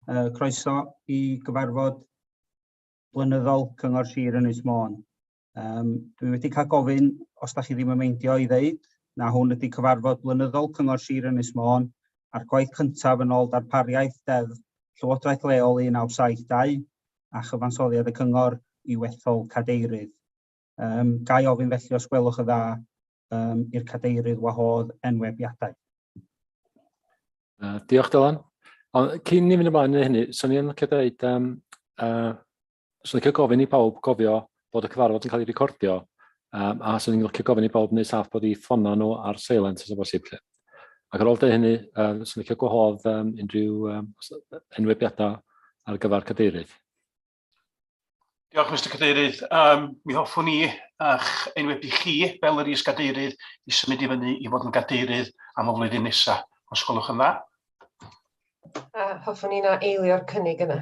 Croeso i gyfarfod blynyddol Cyngor Sir Ynys Môn. Dwi wedi cael gofyn, os da chi ddim yn meindio i ddeud, na hwn ydy cyfarfod blynyddol Cyngor Sir Ynys Môn a'r gwaith cyntaf yn ôl darpariaeth deddf Llywodraeth Leol 1972 a chyfansoddiad y Cyngor i wethol cadeirydd. Gai ofyn felly os gwelwch y dda i'r cadeirydd wahodd enwebiadau. Diolch Dylan. Cyn ni fynd ymlaen yn hynny, swn i'n licio dweud, swn i'n licio gofyn i pawb gofio bod y cyfarfod yn cael ei recordio, a swn i'n licio gofyn i pawb wneud saff bod i ffona nhw ar silent os o bosib. Ac ar ôl dweud hynny, swn i'n licio gwahodd unrhyw enwebiadau ar gyfer cadeirydd. Diolch, Mr Cadeirydd. Mi hoffwn ni eich enwebu chi fel yr is-gadeirydd i symud i fyny i fod yn gadeirydd am y flwyddyn nesaf. Os gwelwch yn dda. Hoffwn ni na eilio'r cynnig yna.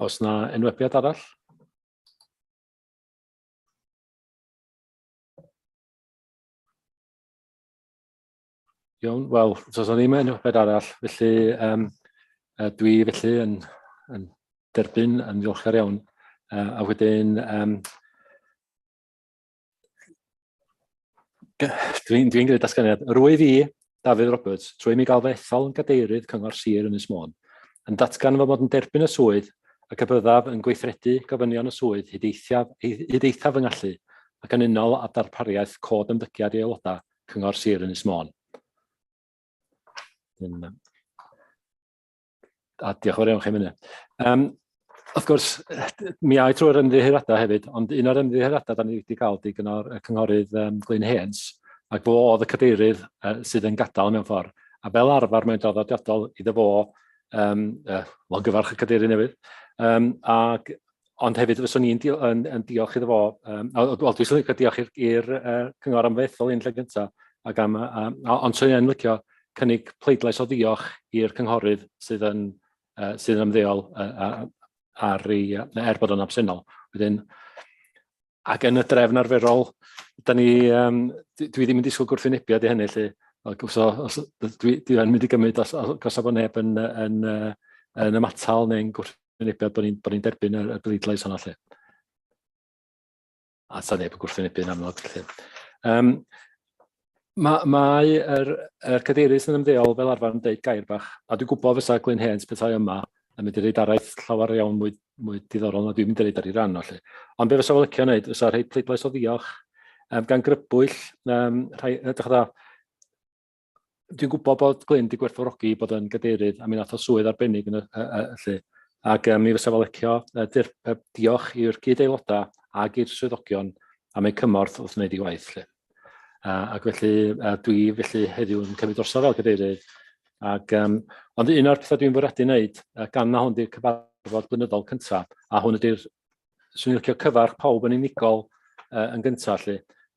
Os na enwebiad arall? Iawn, wel, os o'n ddim enwebiad arall, felly dwi felly yn derbyn, yn ddiolchgar iawn, a wedyn dwi'n gwneud dasganiad. Rwyf i, Dafydd Roberts, trwy mi gael fethol yn gadeirydd Cyngor Sir Ynys Môn, yn datgan fod yn derbyn y swydd ac y byddaf yn gweithredu gofynion y swydd hyd eithaf yng ngallu ac yn unol â darpariaeth cod ymddygiad i aelodau Cyngor Sir Ynys Môn. A diolch yn fawr iawn chi hynny. Wrth gwrs, mi ai trwy'r ymddiheuriadau hefyd, ond un o'r ymddiheuriadau da ni wedi cael di gyda'r cynghorydd Glyn Haynes, ac fo oedd y cadeirydd sydd yn gadael mewn ffordd. A fel arfer mae'n draddodiadol iddo fo, longyfarch y cadeirydd newydd, ond hefyd fyswn ni'n diolch iddo fo, wel dwi'n licio diolch i'r cyngor am fethol un lle gyntaf, ond swn i'n licio cynnig pleidlais o ddiolch i'r cynghorydd sydd yn ymddeol bod o'n absennol. Ac yn y drefn arferol, dwi ddim yn disgwyl gwrthwynebiad i hynny, dwi yn mynd i gymryd os oes bod neb yn ymatal neu'n gwrthwynebiad bod ni'n derbyn y bleidlais hwnna. A sa neb yn gwrthwynebu'n amlwg. Mae'r cadeirydd yn ymddeol fel arfer yn deud gair bach, a dwi'n gwybod fysa Glyn Haynes pethau yma yn mynd i reid araith llawer iawn mwy diddorol na dwi'n mynd i reid ar ei ran. Ond be fysa fel licio wneud, fysa rhoi pleidlais o ddiolch gan grybwyll. Dwi'n gwybod bod Glyn wedi gwerthfawrogi bod yn gadeirydd a mi nath o swydd arbennig yn y ac mi fysa fel licio diolch i'r gyd-aelodau ac i'r swyddogion am eu cymorth wrth wneud ei waith. Ac felly dwi heddiw yn cymryd drosodd fel cadeirydd. Ond un o'r pethau dwi'n fwriadu wneud, gan na hwn di'r cyfarfod blynyddol cyntaf, a hwn ydy'r, swn i'n licio cyfarch pawb yn unigol yn gyntaf,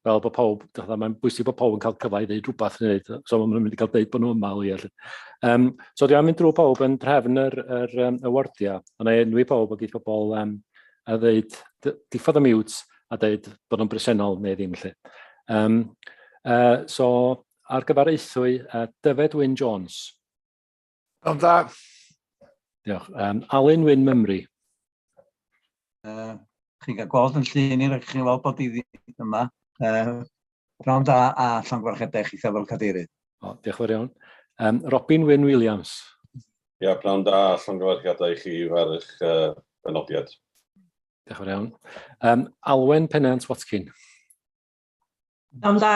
fel bod pawb, mae'n bwysig bod pawb yn cael cyfle i ddeud rhywbeth yn wneud, so mae'n mynd i cael deud bod nhw yma o ia. So dwi'n mynd drwy pawb yn drefn yr awardia, ond ei enwi pawb o gyd pobl a ddeud diffodd y mute a ddeud bod nhw'n bresennol neu ddim. So, ar gyfer eithwy, Dyfed Wyn Jones. Pnawn da. Diolch. Alun Wyn Mymru. Chi'n cael gweld yn llun i'r chi'n weld bod i ddim yma. Pnawn da a llongyfarchiadau chi fel cadeirydd. Diolch yn fawr iawn. Robin Wyn Williams. Ia, pnawn da a llongyfarchiadau chi ar eich benodiad. Diolch yn fawr iawn. Alwen Pennant Watkin. Pnawn da.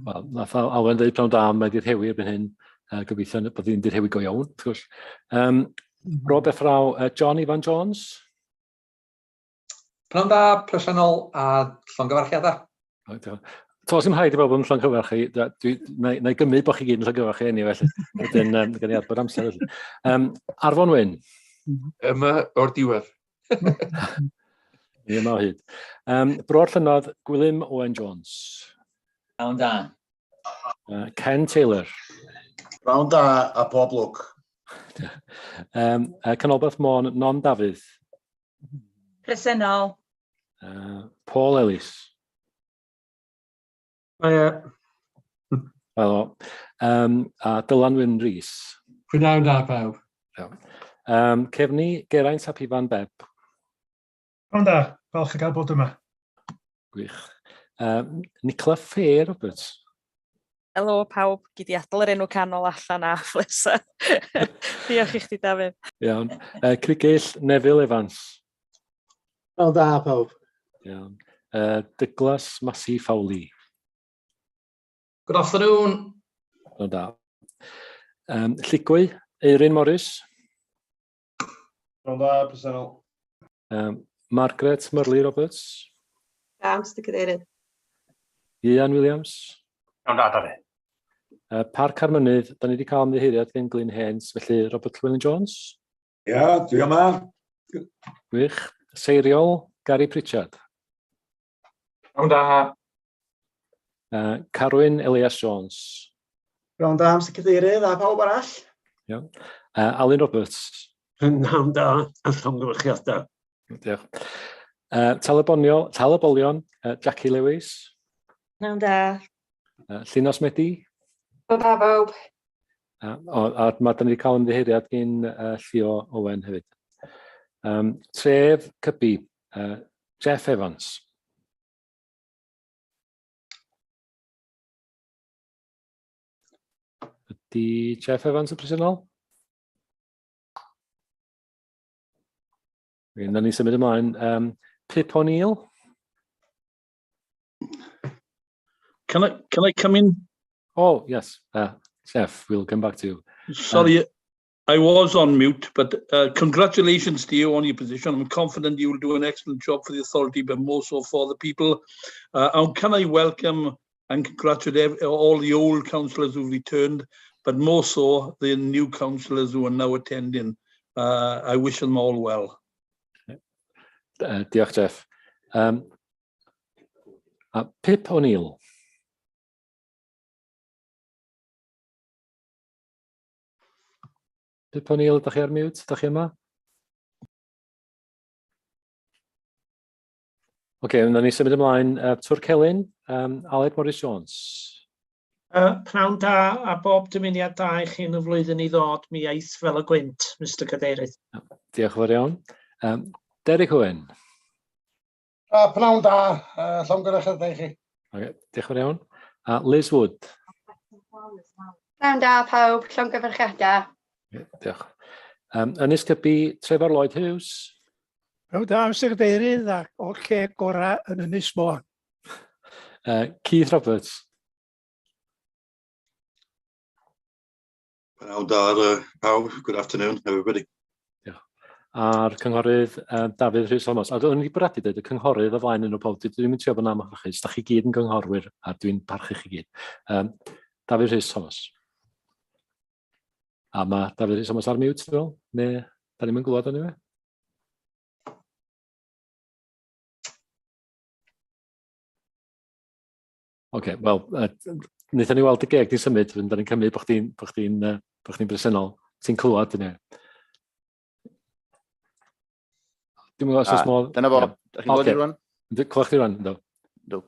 Wel, nath Alwen dweud pnawn da, mae di'r hewi erbyn hyn, gobeithio bod hi'n di'r hewi go iawn, wrth gwrs. Robert Fraw, John Ivan Jones. Pnawn da, presennol a llongyfarchiadau. Tos ym rhaid i bobl yn llongyfarchu, na i gymryd bod chi gyd yn llongyfarchu enni, felly. Wedyn, gan i arbod amser. Arfon Wyn. Yma o'r diwedd. Ie, ma o hyd. Bro'r Llynodd, Gwilym Owen Jones. Pnawn da. Ken Taylor. Pnawn da a pob lwc. Canolbarth Môn, Non Dafydd. Presennol. Paul Ellis. Wel, a Dylan Wyn Rhys. Prynawn da pawb. Cefni Geraint ap Ifan Beb. Pnawn da, falch o gael bod yma. Gwych. Nicola Fair, Roberts. Helo pawb, gyd i adael yr enw canol allan a flesa. Diolch i chdi, Dafydd. Iawn. Crigyll Neville Evans. Prynawn da pawb. Iawn. Douglas Massey Fowley. Good afternoon. Prynawn da. Lligwy Eirin Morris. Pnawn da, presennol. Margaret Murley Roberts. Da, Mr Cadeirydd. Ian Williams. Iawn da, Dafydd. Parc Armynydd, da ni wedi cael ymddiheuriad gen Glyn Haynes, felly Robert Llewellyn Jones. Ia, dwi yma. Gwych. Seiriol Gary Pritchard. Pnawn da. Carwyn Elias Jones. Prynawn da, Mr Cadeirydd, a pawb arall. Iawn. Alun Roberts. Prynawn da, a llongyfarchiadau. Diolch. Talabolion Jackie Lewis. Pnawn da. Llynos Medi. Pnawn da, bawb. A mae da ni wedi cael ymddiheuriad gen Llio Owen hefyd. Tref Cybi, Jeff Evans. Ydy Jeff Evans y presennol? Na ni symud ymlaen. Pip O'Neill. Can I come in? Oh, yes. Jeff, we'll come back to you. Sorry, I was on mute, but congratulations to you on your position. I'm confident you will do an excellent job for the authority, but more so for the people. And can I welcome and congratulate all the old councillors who've returned, but more so the new councillors who are now attending. I wish them all well. Diolch, Jeff. Pip O'Neill. Pip O'Neill, ydych chi ar mute? Ydych chi yma? Oce, yna ni symud ymlaen. Twr Celyn, Aled Morris Jones. Pnawn da a bob dymuniad da i chi yn y flwyddyn i ddod, mi eith fel y gwynt, Mr Cadeirydd. Diolch yn fawr iawn. Derek Owen. Pnawn da, llongyfarchiadau i chi. Diolch yn fawr iawn. Liz Wood. Pnawn da, pawb. Llongyfarchiadau. Diolch. Ynys Cybi, Trevor Lloyd Hughes. Pnawn da, Mr Cadeirydd, a o'r lle gorau yn Ynys Môn. Keith Roberts. Pnawn da, pawb. Good afternoon, everybody. A'r cynghorydd Dafydd Rhys Thomas. A dwi'n wedi bwriadu dweud y cynghorydd o flaen yn y pob. Dwi'n mynd trio bod am achos, da chi gyd yn gynghorwyr a dwi'n parchu chi gyd. Dafydd Rhys Thomas. A mae Dafydd Rhys Thomas ar mute, dwi'n meddwl? Neu, da ni'n mynd glwad o'n i fe? Oce, wel, wnaethon ni weld y geg di'n symud, da ni'n cymryd bod chdi'n bresennol. Ti'n clywad yn e? Dwi'n meddwl os oes modd... Dyna fo, ydych chi'n gwybod i rwan? Clywch chi rwan, ynddo?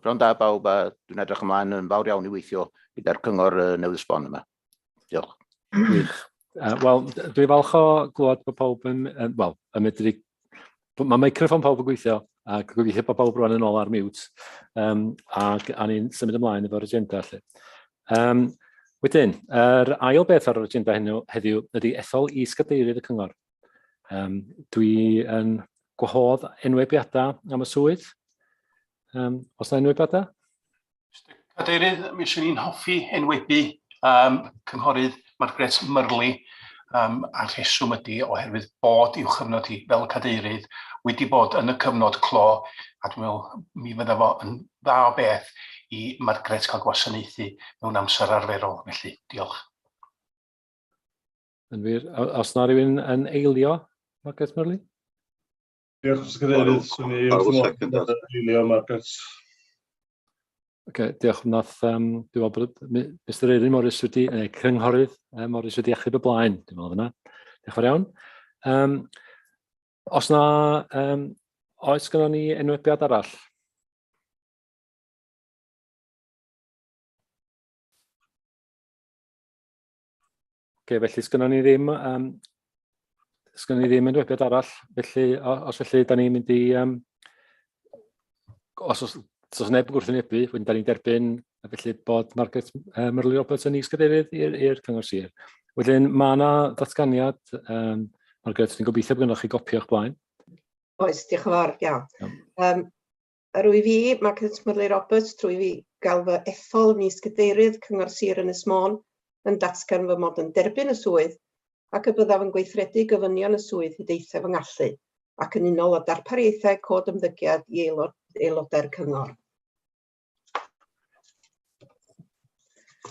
Bron da bawb, a dwi'n edrych ymlaen yn fawr iawn i weithio gyda'r cyngor Newydd Sbon yma. Diolch. Gwych. Wel, dwi'n falch o glwad bod pawb yn... Wel, mae microffon pawb yn gweithio, a gobeithio bod pawb rwan yn ôl ar mute, a ni'n symud ymlaen efo'r agenda. Wedyn, yr ail beth ar yr agenda heddiw ydy ethol is-gadeirydd y cyngor. Dwi yn gwahodd enwebiadau am y swydd. Os na enwebiadau? Cadeirydd, mi ysyn ni'n hoffi enwebu cynghorydd Margaret Murley a rheswm ydy oherwydd bod i'w chyfnod hi fel cadeirydd wedi bod yn y cyfnod clo, a dwi'n meddwl mi fydda fo yn dda o beth i Margaret cael gwasanaethu mewn amser arferol, felly diolch. Yn wir, os na rhywun yn eilio Margaret Murley? Diolch, Mr Cadeirydd. Swn i wrth ymwneud yn eilio Margaret. Diolch. Dwi'n meddwl bod Mr Eirin Morris wedi, cynghorydd Morris wedi achub y blaen, dwi'n meddwl yna. Diolch fawr iawn. Os na, oes gynnon ni enwebiad arall? felly sgynnon ni ddim enwebiad arall, felly os felly da ni'n mynd i, os neb yn gwrthwynebu, wedyn da ni'n derbyn felly bod Margaret Murley Roberts yn is-gadeirydd i'r Cyngor Sir. Wedyn mae yna ddatganiad, Margaret, dwi'n gobeithio bod gennych chi gopi o'ch blaen. Oes, diolch yn fawr, iawn. Rwy fi, Margaret Murley Roberts, trwy fi gael fy ethol yn is-gadeirydd Cyngor Sir Ynys Môn yn datgan fy mod yn derbyn y swydd ac y byddaf yn gweithredu gofynion y swydd hyd eithaf yng ngallu ac yn unol o darpariaethau cod ymddygiad i aelodau'r cyngor.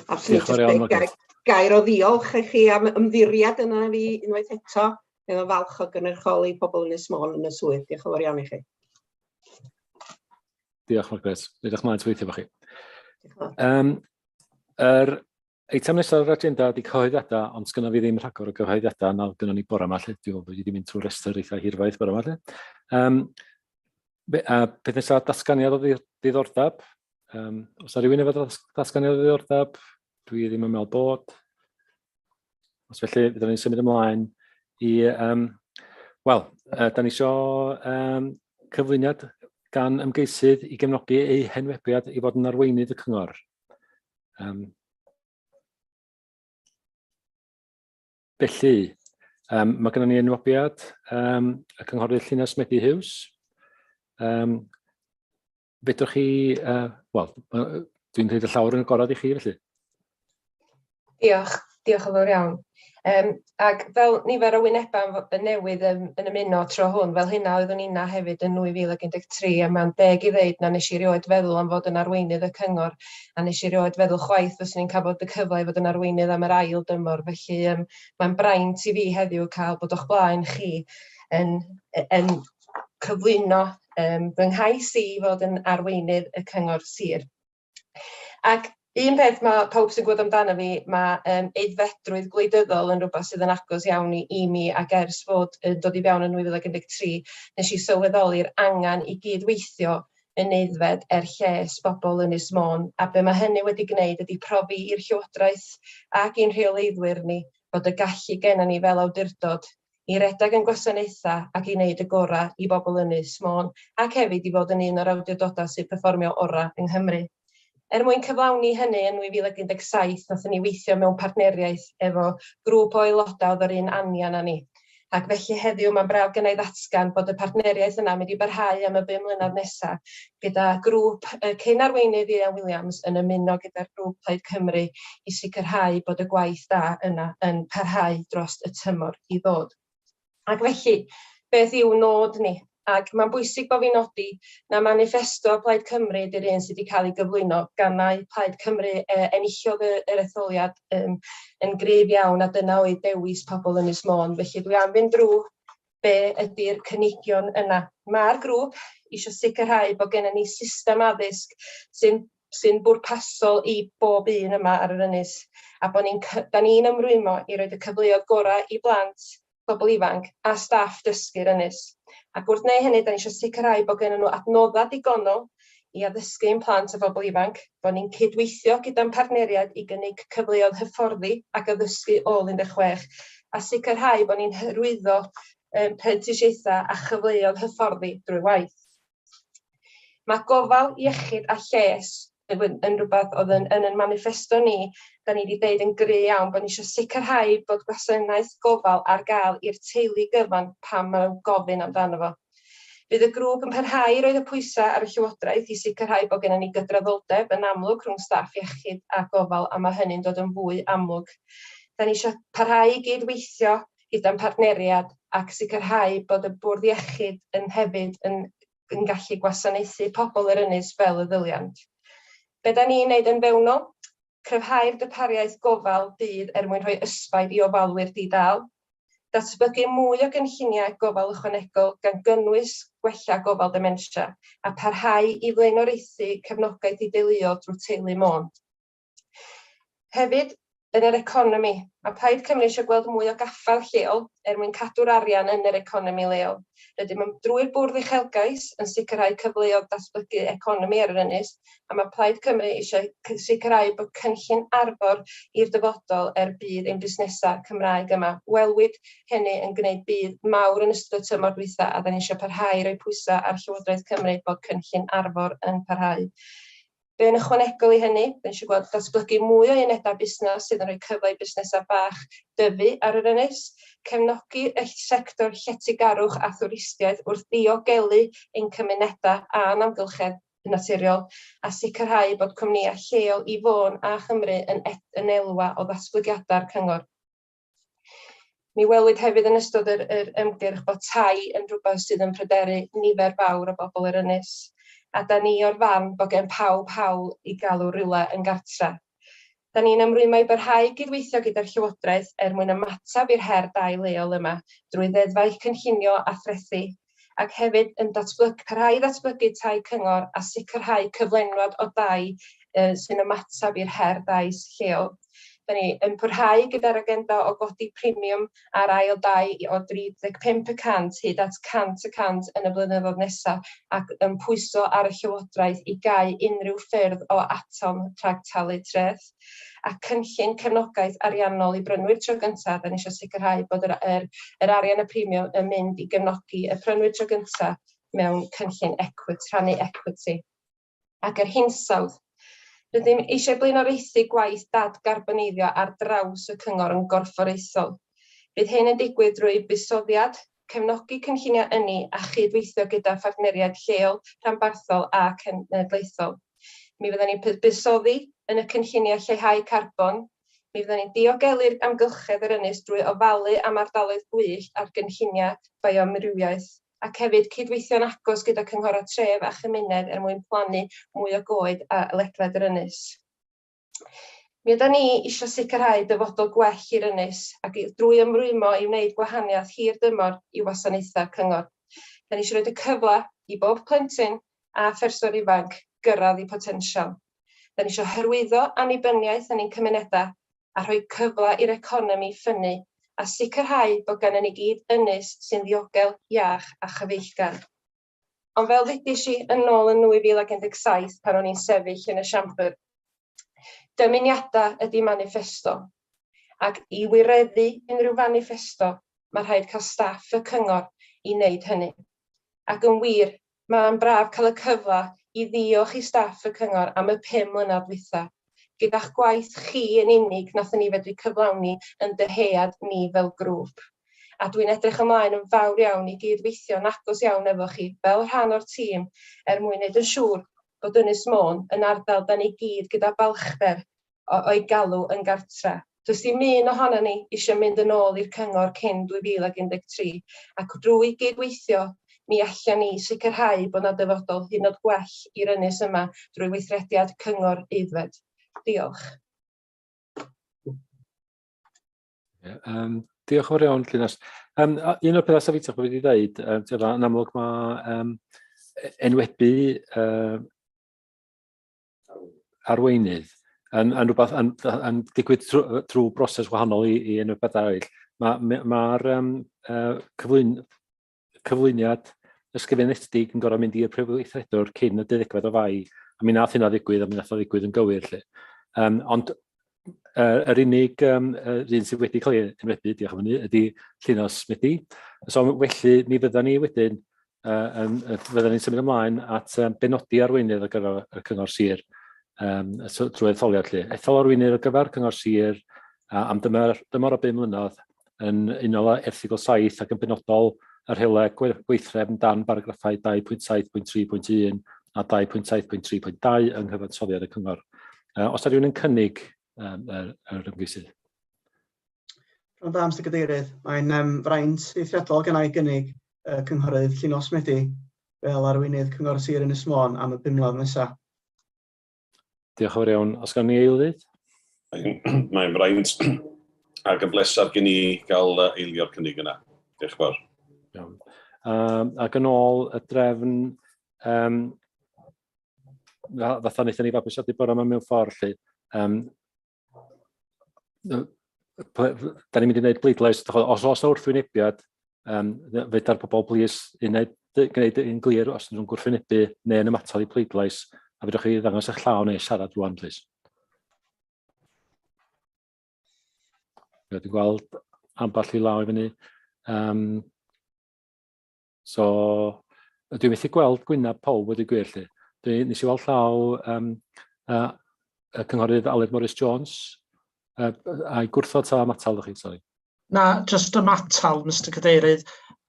A gair o ddiolch i chi am ymddiriad yna fi unwaith eto, efo falch o gynrychioli pobl Ynys Môn yn y swydd. Diolch yn fawr iawn i chi. Diolch, Margaret. Diolch mlaen weithio efo chi. Yr eitem nesaf o'r agenda ydy cyhoeddiadau, ond sgynna fi ddim rhagor o gyhoeddiadau na gynnon ni bore yma. Dwi'n meddwl bod wedi mynd trwy'r restr eitha hirfaeth bore yma. Beth nesaf datganiad o ddiddordeb. Os yna rhywun efo datganiad o ddiddordeb, dwi ddim yn meddwl bod. Os felly, byddwn ni'n symud ymlaen i... da ni isio cyflwyniad gan ymgeisydd i gefnogi eu henwebiad i fod yn arweinydd y cyngor. Felly, mae gennym ni enwebiad y cynghorydd Llinell Medi Hughes. Fedrwch chi, dwi'n rhaid y llawr yn agorad i chi felly. Diolch yn fawr iawn. Ac fel nifer o wynebau newydd yn ymuno tro hwn, fel hynna oeddwn inna hefyd yn 2013, a mae'n deg i ddeud na nes i rioed feddwl am fod yn arweinydd y cyngor, a nes i rioed feddwl chwaith fyswn ni'n cael bod y cyfle i fod yn arweinydd am yr ail dymor. Felly mae'n braint i fi heddiw cael bod o'ch blaen chi yn cyflwyno fy nghais i fod yn arweinydd y cyngor sir. Ac un peth mae pawb sy'n gwybod amdano fi, mae aeddfedrwydd gwleidyddol yn rhywbeth sydd yn agos iawn i mi, ac ers fod yn dod i fewn yn 2013, nes i sylweddoli'r angen i gydweithio yn aeddfed lles bobl Ynys Môn, a be mae hynny wedi gwneud ydy profi i'r llywodraeth ac i'n rheolaiddwyr ni bod y gallu gennym ni fel awdurdod i redag yn gwasanaethau ac i wneud y gorau i bobl Ynys Môn, ac hefyd i fod yn un o'r awdurdodau sy'n perfformio orau yng Nghymru. Mwyn cyflawni hynny yn 2017, nathon ni weithio mewn partneriaeth efo grŵp o aelodau oedd yr un anian â ni. Ac felly heddiw mae'n braf gennau ddatgan bod y partneriaeth yna mynd i barhau am y 5 mlynedd nesaf gyda grŵp cyn-arweinydd Ian Williams yn ymuno gyda'r grŵp Plaid Cymru i sicrhau bod y gwaith da yna yn parhau dros y tymor i ddod. Ac felly, beth yw nod ni? Ac mae'n bwysig bod fi'n nodi na manifesto Plaid Cymru ydy'r un sydd wedi cael ei gyflwyno gan Plaid Cymru enillodd yr etholiad yn gryf iawn, a dyna oedd dewis pobl Ynys Môn. Felly dwi am fynd drwy be ydy'r cynigion yna. Mae'r grŵp eisiau sicrhau bod gennym ni system addysg sy'n bwrpasol i bob un yma ar yr ynys, a bod ni'n ymrwymo i roed y cyfleoedd gorau i blant, pobl ifanc a staff dysgu'r ynys. Ac wrth wneud hynny, da ni eisiau sicrhau bod gennym nhw adnoddau digonol i addysgu ein plant a phobl ifanc, bod ni'n cydweithio gyda'n partneriad i gynnig cyfleoedd hyfforddi ac addysgu ôl 16, a sicrhau bod ni'n hyrwyddo prentisiaethau a chyfleoedd hyfforddi drwy waith. Mae gofal iechyd a lles yn rhywbeth oedd yn y manifesto ni, da ni wedi dweud yn gry iawn bod ni eisiau sicrhau bod gwasanaeth gofal ar gael i'r teulu gyfan pan mae'n gofyn amdano fo. Bydd y grŵp yn parhau i roed y pwysau ar y llywodraeth i sicrhau bod gennym ni gydraddoldeb yn amlwg rhwng staff iechyd a gofal, a mae hynny'n dod yn fwy amlwg. Da ni eisiau parhau i gydweithio gyda'n partneriad ac sicrhau bod y bwrdd iechyd yn hefyd yn gallu gwasanaethu pobl yr ynys fel y ddyliant. Be da ni'n wneud yn fewnol? Cryfhau'r darpariaeth gofal bydd mwyn rhoi ysbaid i ofalwyr di-dal, datblygu mwy o gynlluniau gofal ychwanegol gan gynnwys gwella gofal dementia, a parhau i flaenoriaethu cefnogaeth i deuluodd drwy teulu Môn. Hefyd, yn yr economi, a Plaid Cymru eisiau gweld mwy o gaffael lleol mwyn cadw'r arian yn yr economi leol. Rydym yn drwy'r bwrdd uchelgais yn sicrhau cyfleoedd datblygu economi ar yr ynys, a mae Plaid Cymru eisiau sicrhau bod cynllun arfor i'r dyfodol bydd ein busnesau Cymraeg yma. Welwyd hynny yn gwneud bydd mawr yn ystod y tymor dwytha, a da ni eisiau parhau roi pwysau ar Llywodraeth Cymru bod cynllun arfor yn parhau. Fe yn ychwanegol i hynny, da ni eisiau gweld datblygu mwy o unedau busnes sydd yn rhoi cyfle i busnesau bach dyfu ar yr ynys, cefnogi y sector lletygarwch a thwristiaeth wrth ddiogelu ein cymunedau a'n amgylchedd naturiol, a sicrhau bod cwmnïau lleol i Fôn a Chymru yn elwa o ddatblygiadau'r cyngor. Mi welwyd hefyd yn ystod yr ymgyrch bod tai yn rhywbeth sydd yn pryderu nifer fawr o bobl yr ynys, a da ni o'r fan bod gen pawb hawl i galw rhywle yn gartre. Da ni'n ymrwymo i barhau gydweithio gyda'r Llywodraeth mwyn ymatab i'r her dai leol yma drwy ddeddfau cynllunio a threthu, ac hefyd yn parhau ddatblygu tai cyngor a sicrhau cyflenwad o dai sy'n ymatab i'r her dai lleol. Da ni yn parhau gyda'r agenda o godi premium ar ail dai o 35% hyd at 100% yn y blynyddoedd nesaf, ac yn pwyso ar y Llywodraeth i gau unrhyw ffyrdd o atom rhag talu treth. A cynllun cefnogaeth ariannol i brynwyr tro gyntaf, da ni eisiau sicrhau bod yr arian y premium yn mynd i gefnogi y prynwyr tro gyntaf mewn cynllun rhannu equity. Ac yr hinsawdd, rydym eisiau blaenoriaethu gwaith dadgarboneiddio ar draws y cyngor yn gorfforaethol. Bydd hyn yn digwydd drwy buddsoddiad, cefnogi cynlluniau ynni a chydweithio gyda phartneriaid lleol, rhanbarthol a cenedlaethol. Mi fyddwn ni'n buddsoddi yn y cynlluniau lleihau carbon, mi fyddwn ni'n diogelu'r amgylchedd yr ynys drwy ofalu am ardaloedd gwyllt ar gynlluniau bioamrywiaeth, ac hefyd cydweithio'n agos gyda cynghorau tref a chymuned mwyn plannu mwy o goed a ledled yr ynys. Mi ydym ni eisiau sicrhau dyfodol gwell i'r ynys ac drwy ymrwymo i wneud gwahaniaeth hir dymor i wasanaethau cyngor. Da ni eisiau rhoi y cyfle i bob plentyn a pherswr ifanc gyrraedd i potensial. Da ni eisiau hyrwyddo annibyniaeth yn ein cymunedau a rhoi cyfle i'r economi ffynnu, a sicrhau bod gennym ni gyd ynys sy'n ddiogel, iach a chyfeillgar. Ond fel ddudais i yn ôl yn 2017 pan o'n i'n sefyll yn y siambr, dymuniadau ydy manifesto, ac i wireddu unrhyw manifesto, mae rhaid cael staff y cyngor i wneud hynny. Ac yn wir, mae'n braf cael y cyfle i ddiolch i staff y cyngor am y 5 mlynedd dwytha. Gyda'ch gwaith chi yn unig nathon ni fedru cyflawni yn dyhead ni fel grŵp. A dwi'n edrych ymlaen yn fawr iawn i gydweithio'n agos iawn efo chi fel rhan o'r tîm mwyn wneud yn siŵr bod Ynys Môn yn ardal da ni gyd gyda balchder o'i galw yn gartre. Does dim un ohono ni eisiau mynd yn ôl i'r cyngor cyn 2013, ac drwy gydweithio mi allan ni sicrhau bod na dyfodol hyd yn oed gwell i'r ynys yma drwy weithrediad cyngor aeddfed. Diolch. Diolch yn fawr iawn, Llynas. Un o'r pethau safitach bod wedi dweud, yn amlwg mae enwebu arweinydd yn rhywbeth yn digwydd trwy broses wahanol i enwebau eraill. Mae'r cyflwyniad ysgrifenedig yn gorau mynd i'r prifweithredwr cyn y 12 o Fai, a mi nath hynna ddigwydd, a mi nath o ddigwydd yn gywir. Ond yr unig un sydd wedi cael ei enwebu, diolch am hynny, ydy Llynos Medi. So felly, mi fydda ni wedyn, fydda ni'n symud ymlaen at benodi arweinydd ar gyfer y Cyngor Sir trwy etholiad. Ethol arweinydd ar gyfer Cyngor Sir am dymor o 5 mlynedd yn unol â erthygl 7 ac yn benodol yr helau gweithref yn dan baragraffau 2.7.3.1 a 2.7.3.2 yng nghyfansoddiad y Cyngor. Os da rhywun yn cynnig yr ymgeisydd? Rhan da, Mr Cadeirydd. Mae'n fraint eithriadol gan ei gynnig cynghorydd Llynos Medi fel arweinydd Cyngor Sir Ynys Môn am y 5 mlynedd nesaf. Diolch yn fawr iawn. Os gan ni eilydd? Mae'n fraint ac yn blesar gen i gael eilio'r cynnig yna. Diolch yn fawr. Ac yn ôl y drefn fatha wnaethon ni fabwysiadu bore yma mewn ffordd, da ni'n mynd i wneud bleidlais, os oes na wrthwynebiad, feda'r pobl blis i gwneud yn glir os ydyn nhw'n gwrthwynebu neu yn ymatol i bleidlais, a fedrwch chi ddangos eich llaw neu siarad rwan, please. Dwi'n gweld amball i law i fyny. So, dwi'n methu gweld gwyneb pawb wedi gwir lle. Nes i weld llaw y cynghorydd Aled Morris Jones, a'i gwrthod ta matal ydych chi, sori. Na, just ymatal, Mr Cadeirydd,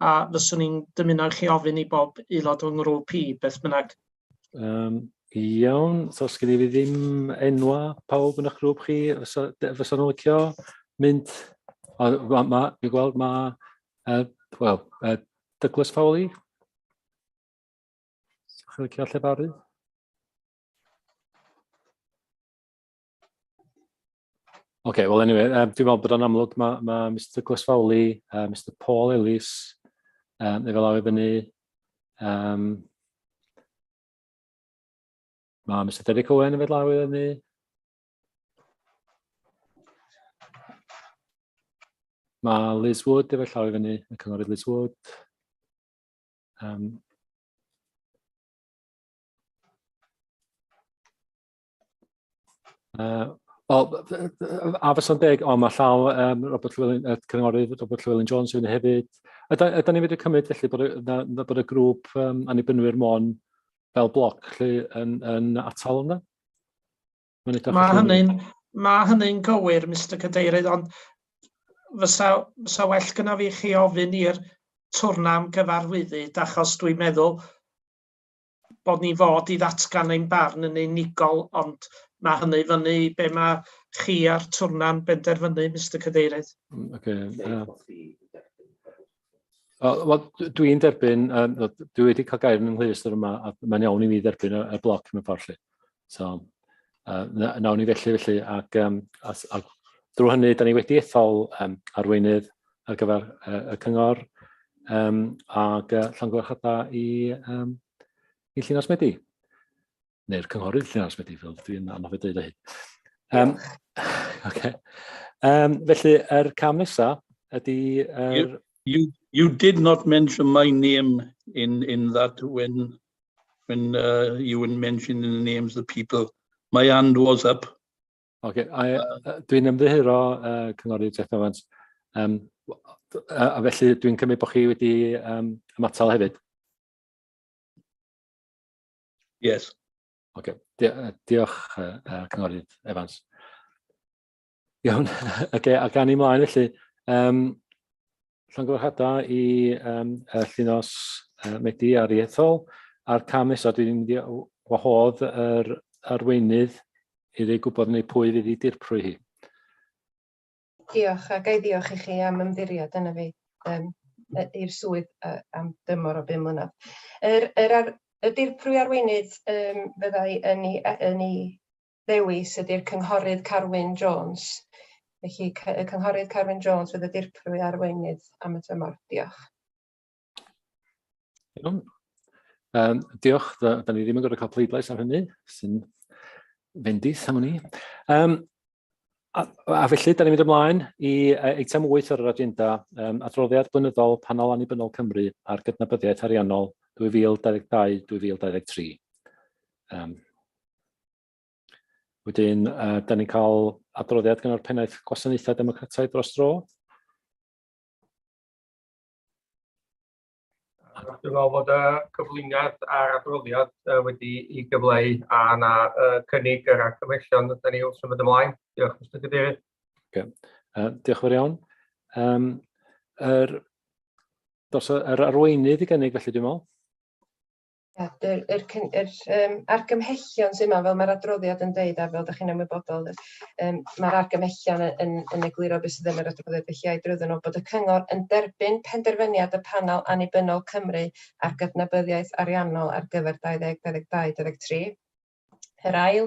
a fyswn ni'n dymuno chi ofyn i bob aelod o'n grŵp i, beth bynnag. Iawn, so os gyda fi ddim enwa pawb yn eich grŵp chi, fysa nhw'n licio mynd, fi'n gweld Douglas Fowley. Chi'n licio lle barru? OK, well anyway, dwi'n meddwl bod o'n amlwg mae Mr Douglas Fowley, Mr Paul Ellis, neu fel awr fyny, mae Mr Derek Owen yn fedlaw i fyny. Mae Liz Wood efo llaw i fyny, y cynghorydd Liz Wood. A fysa'n deg, mae llaw cynghorydd Robert Llewellyn Jones yn hefyd. Ydyn ni wedi cymryd felly bod y grŵp annibynwyr Môn fel bloc yn atal yna? Mae hynny'n gywir, Mr Cadeirydd, ond fysa well gyda fi chi ofyn i'r twrna am gyfarwyddyd, achos dwi'n meddwl bod ni fod i ddatgan ein barn yn unigol, ond mae hynny fyny be mae chi a'r twrna'n benderfynu, Mr Cadeirydd. Dwi'n derbyn, dwi wedi cael gair yn ynghylch yma, a mae'n iawn i mi derbyn y bloc mewn ffordd. So, nawn ni felly, ac drwy hynny, da ni wedi ethol arweinydd ar gyfer y cyngor ac llongyfarchiadau i Llynas Medi. Neu'r cynghorydd Llynas Medi, fel dwi'n anodd i dweud o hyn. Felly, cam nesaf ydy... You did not mention my name in that when you were mentioning the names of the people. My hand was up. Dwi'n ymddiheuro cynghorydd Jeff Evans. A felly dwi'n cymryd bod chi wedi ymatal hefyd? Yes. Diolch cynghorydd Evans. Iawn, ac gan i mlaen felly, llongyfarchiadau i Llynos Medi ar ei ethol. A'r cam nesaf dwi'n mynd i wahodd yr arweinydd i ddweud gwybod neu pwy fydd i dirprwy hi. Diolch, a gai diolch i chi am ymddiriad yna fi i'r swydd am dymor o 5 mlynedd. Y dirprwy arweinydd fyddai yn ei ddewis ydy'r cynghorydd Carwyn Jones. Felly, y cynghorydd Carwyn Jones fydd y dirprwy arweinydd am y dymor. Diolch. Diolch, da ni ddim yn gorfod cael pleidlais am hynny, sy'n fendith am hynny. A felly, da ni'n mynd ymlaen i eitem 8 ar yr agenda, adroddiad blynyddol panel annibynnol Cymru ar gydnabyddiaeth ariannol 2022-2023. Wedyn, da ni'n cael adroddiad gan o'r pennaeth gwasanaethau democrataidd dros dro. Dwi'n meddwl bod y cyflwyniad a'r adroddiad wedi ei gyfleu a yna cynnig yr argymellion ydyn ni wrth symud ymlaen. Diolch, Mr Cadeirydd. Diolch yn fawr iawn. Yr arweinydd i gynnig felly, dwi'n meddwl? Yr argymhellion sy'n yma, fel mae'r adroddiad yn dweud, a fel ydych chi'n ymwybodol, mae'r argymhellion yn egluro beth sydd yn yr adroddiad, felly a'i drwyddyn nhw bod y cyngor yn derbyn penderfyniad y panel annibynnol Cymru ar gydnabyddiaeth ariannol ar gyfer 2022-2023. Yr ail,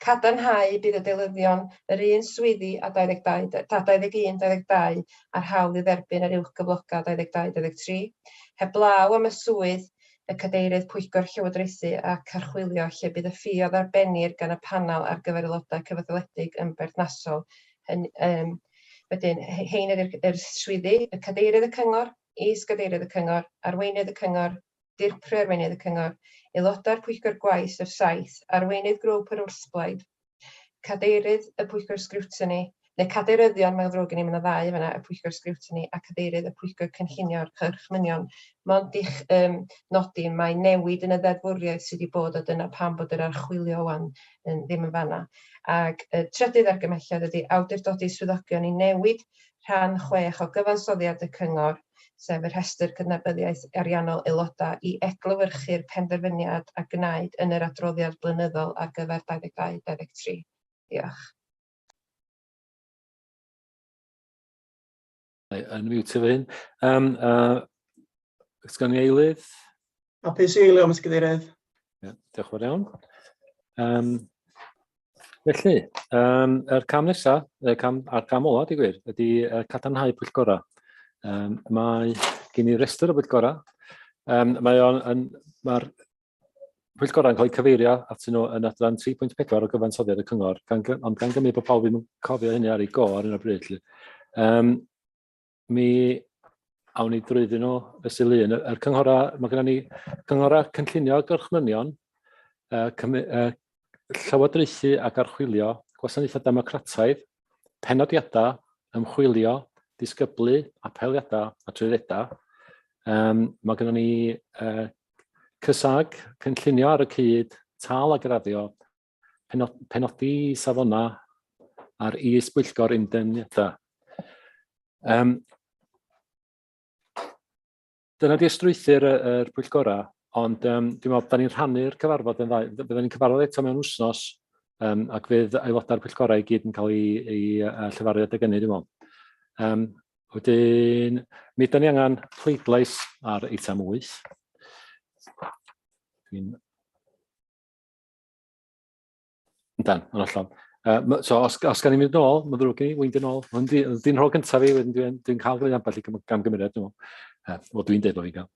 cadarnhau bydd y deilyddion yr un swyddi a 21-22 ar hawl i dderbyn yr uwch gyfloga 2022-2023, heblaw am y swydd y cadeirydd pwyllgor llywodraethu ac archwilio lle bydd y ffïoedd arbenir gan y panel ar gyfer aelodau cyfetholedig yn berthnasol Wedyn, hein ydy'r swyddi, y cadeirydd y cyngor, is-gadeirydd y cyngor, arweinydd y cyngor, dirprwy arweinydd y cyngor, aelodau'r pwyllgor gwaith yr saith, arweinydd grŵp yr wrthblaid, cadeirydd y pwyllgor sgrwtini, neu cadeiryddion, mae'n ddrwg gen i, mae'n ddau fyna, y pwyllgor sgrwtini a cadeirydd y pwyllgor cynllunio'r cyrchmynion. Mond i'ch nodi, mae newid yn y ddeddfwriaeth sydd wedi bod a dyna pam bod yr archwilio wan ddim yn fanna. Ac trydydd argymelliad ydy awdurdodi swyddogion i newid rhan 6 o gyfansoddiad y cyngor, sef y rhestr cydnabyddiaeth ariannol aelodau i eglywyrchu'r penderfyniad a gwnaed yn yr adroddiad blynyddol ar gyfer 22-23. Diolch. Yn mute fy hyn. Sgan i eilydd? Hapus i eilio, Mr Cadeirydd. Diolch yn fawr iawn. Felly, yr cam nesaf, a'r cam ola, di gwir, ydy cadarnhau pwyllgorau. Mae gen i restr o pwyllgorau. Mae'r pwyllgorau yn cael eu cyfeirio atyn nhw yn adran 3.4 o gyfansoddiad y cyngor, ond gan gymryd bod pawb ddim yn cofio hynny ar ei go ar un o bryd. Mi awn ni drwyddyn nhw fesul un. Yr cynghorau, mae gennym ni cynghorau cynllunio gyrchmynion, llywodraethu ac archwilio, gwasanaethau democrataidd, penodiadau, ymchwilio, disgyblu, apeliadau a trwyddedau. Mae gennym ni cysag, cynllunio ar y cyd, tal a graddio, penodi safona a'r is-bwyllgor undefnyddau. Dyna di ystrwythu'r pwyllgorau, ond dwi'n meddwl da ni'n rhannu'r cyfarfod yn ddau. Byddwn ni'n cyfarfod eto mewn wsnos ac fydd aelodau'r pwyllgorau i gyd yn cael ei llyfaru adeg ynny, dwi'n meddwl. Wedyn, mi da ni angen pleidlais ar eitem 8. Yndan, yn allan. So, os gan i'n mynd nôl, mae'n ddrwg gen i, wynd yn ôl. Di'n rhoi gyntaf fi, dwi'n cael gwneud ambell i gamgymeriad, dwi'n meddwl. O, dwi'n dweud o fi gael.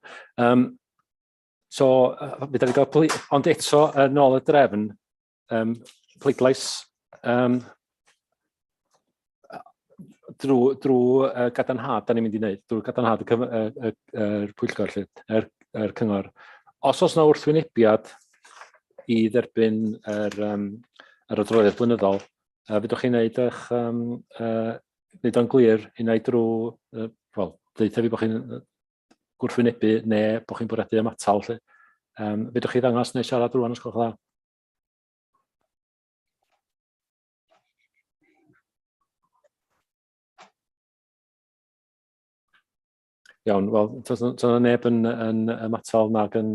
So, mi da ni gael, ond eto, nôl y drefn, pleidlais drwy gadarnhad, da ni'n mynd i wneud, drwy gadarnhad yr pwyllgor, yr cyngor. Os oes yna wrthwynebiad i dderbyn yr adroddiad blynyddol, fydwch chi'n gwneud o'n glir i wneud drwy, dweud fi bod chi'n gwrthwynebu neu bod chi'n bwriadu ymatal. Fydwch chi ddangos neu siarad rwan os gwelwch dda? Iawn, wel, does neb yn ymatal nag yn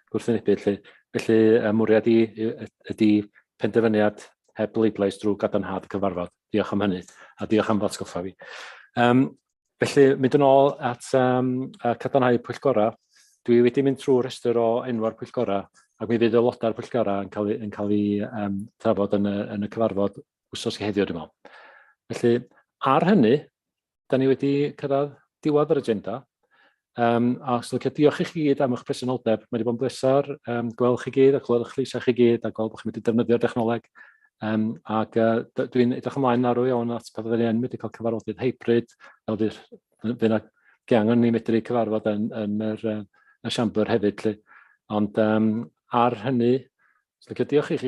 gwrthwynebu. Felly, mwriad ydy penderfyniad heb bleidlais drwy gadarnhad y cyfarfod. Diolch am hynny, a diolch am atgoffa fi. Felly, mynd yn ôl at cadarnhau pwyllgorau. Dwi wedi mynd trwy'r rhestr o enwau'r pwyllgorau, ac mi fydd aelodau'r pwyllgorau yn cael ei trafod yn y cyfarfod wsos heddiw, dwi'n meddwl. Felly, ar hynny, da ni wedi cyrraedd diwedd yr agenda. A os ydych diolch i chi gyd am eich presenoldeb. Mae wedi bod yn bleser gweld chi gyd a clywed eich lleisiau chi gyd a gweld bod chi'n mynd i defnyddio'r dechnoleg. Ac dwi'n edrych ymlaen arw iawn at pan fydden ni yn mynd i cael cyfarfodydd hybrid. Fydd yna gang ni medru cyfarfod yn y siambr hefyd. Ond ar hynny, os ydych diolch i chi